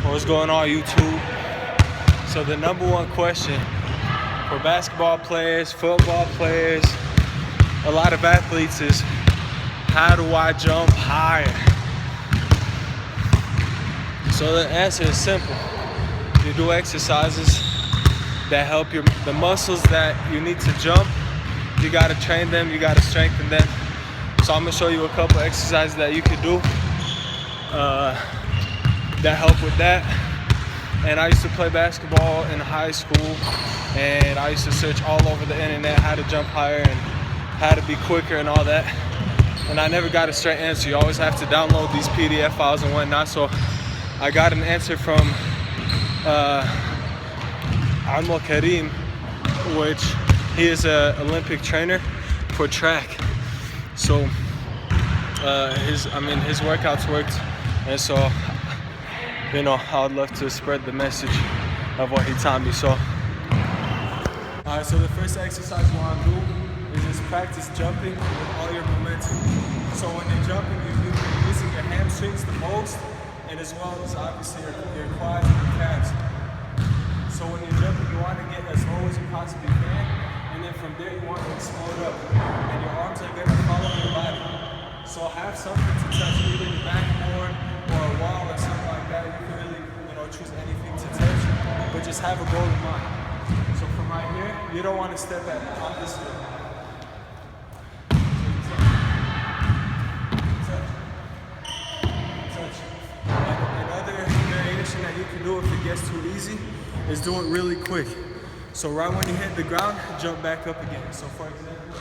What's going on, YouTube? So the number one question for basketball players, football players, a lot of athletes is, how do I jump higher? So the answer is simple. You do exercises that help the muscles that you need to jump. You gotta train them, you gotta strengthen them. So I'm gonna show you a couple exercises that you could do that help with that. And I used to play basketball in high school, and I used to search all over the internet how to jump higher and how to be quicker and all that. And I never got a straight answer. You always have to download these PDF files and whatnot. So I got an answer from Karim, which he is an Olympic trainer for track. So his workouts worked, and so I would love to spread the message of what he taught me. So alright, so the first exercise you want to do is just practice jumping with all your momentum. So when you're jumping, you're using your hamstrings the most, and as well as obviously your quads and your calves. So when you're jumping, you want to get as low as you possibly can, and then from there you want to explode up, and your arms are going to follow your body. So have something to touch, either the backboard or a wall or something like that. You can really, choose anything to touch, but just have a goal in mind. So from right here, you don't want to step on this way. Touch. And another variation that you can do if it gets too easy is do it really quick. So right when you hit the ground, jump back up again. So for example,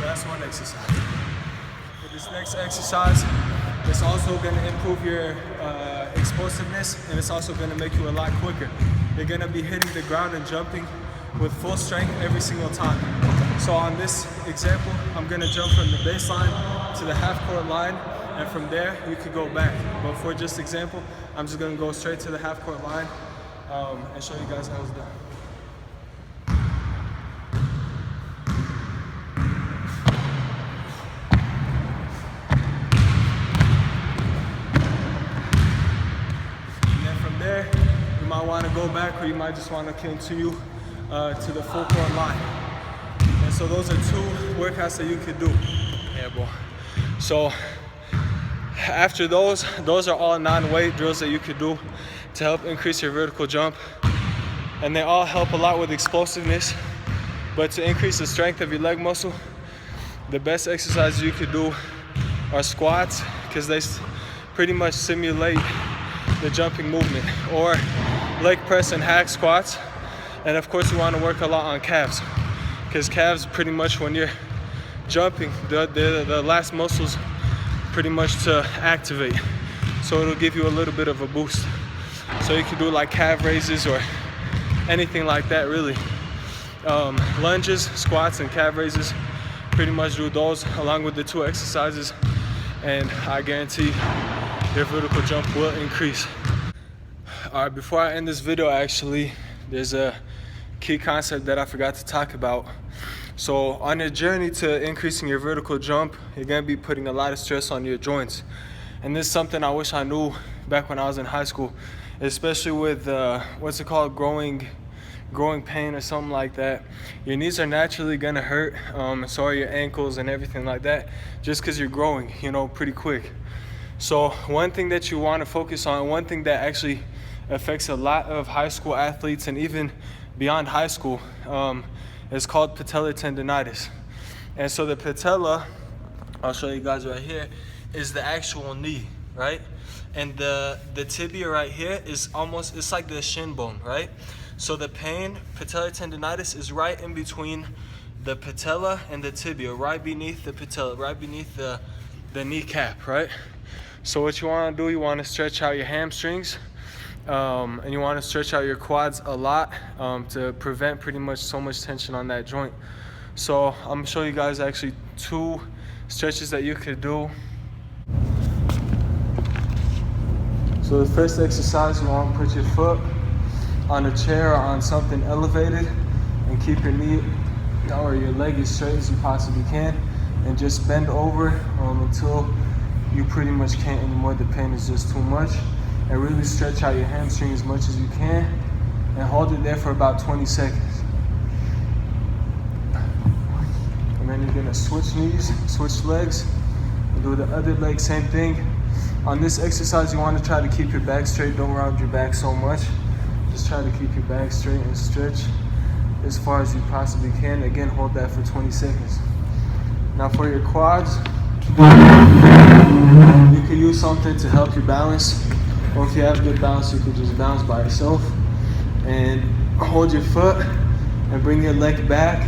that's one exercise. For this next exercise, it's also going to improve your explosiveness, and it's also going to make you a lot quicker. You're going to be hitting the ground and jumping with full strength every single time. So on this example, I'm going to jump from the baseline to the half-court line, and from there you could go back. But for just example, I'm just going to go straight to the half-court line and show you guys how it's done. You might want to go back, or you might just want to continue to the full court line. And so those are two workouts that you could do. Yeah, boy. So after those are all non-weight drills that you could do to help increase your vertical jump. And they all help a lot with explosiveness. But to increase the strength of your leg muscle, the best exercises you could do are squats, because they pretty much simulate the jumping movement, or leg press and hack squats. And of course you want to work a lot on calves, because calves pretty much when you're jumping, they're the last muscles pretty much to activate, so it'll give you a little bit of a boost. So you can do like calf raises or anything like that, really. Lunges, squats, and calf raises, pretty much do those along with the two exercises, and I guarantee your vertical jump will increase. All right, before I end this video, actually, there's a key concept that I forgot to talk about. So on your journey to increasing your vertical jump, you're gonna be putting a lot of stress on your joints. And this is something I wish I knew back when I was in high school, especially with growing pain or something like that. Your knees are naturally gonna hurt, so are your ankles and everything like that, just because you're growing, pretty quick. So one thing that you want to focus on, one thing that actually affects a lot of high school athletes and even beyond high school, is called patellar tendonitis. And so the patella, I'll show you guys right here, is the actual knee, right? And the tibia right here is it's like the shin bone, right? So the pain, patellar tendonitis, is right in between the patella and the tibia, right beneath the patella, right beneath the kneecap, right? So what you want to do, you want to stretch out your hamstrings, and you want to stretch out your quads a lot to prevent pretty much so much tension on that joint. So I'm going to show you guys actually two stretches that you could do. So the first exercise, you want to put your foot on a chair or on something elevated and keep your knee or your leg as straight as you possibly can. and just bend over until you pretty much can't anymore. The pain is just too much. And really stretch out your hamstring as much as you can and hold it there for about 20 seconds. And then you're gonna switch knees, switch legs, and do the other leg, same thing. On this exercise, you wanna try to keep your back straight. Don't round your back so much. Just try to keep your back straight and stretch as far as you possibly can. Again, hold that for 20 seconds. Now for your quads, you can use something to help you balance. Or if you have good balance, you can just bounce by yourself and hold your foot and bring your leg back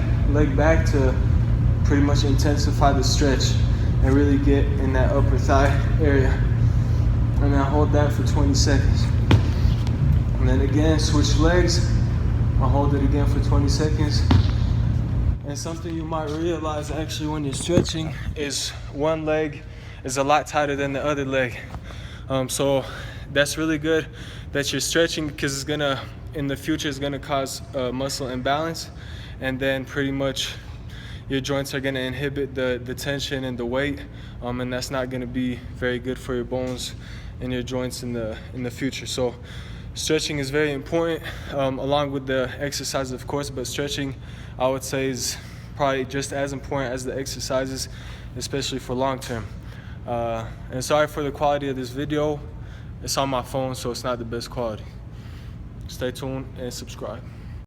to pretty much intensify the stretch and really get in that upper thigh area. And then hold that for 20 seconds. And then again, switch legs. I'll hold it again for 20 seconds. And something you might realize actually when you're stretching is one leg is a lot tighter than the other leg. So that's really good that you're stretching, because it's gonna, in the future, it's gonna cause muscle imbalance, and then pretty much your joints are gonna inhibit the tension and the weight, and that's not gonna be very good for your bones and your joints in the future. So stretching is very important, along with the exercises, of course, but stretching, I would say, is probably just as important as the exercises, especially for long term. And sorry for the quality of this video. It's on my phone, so it's not the best quality. Stay tuned and subscribe.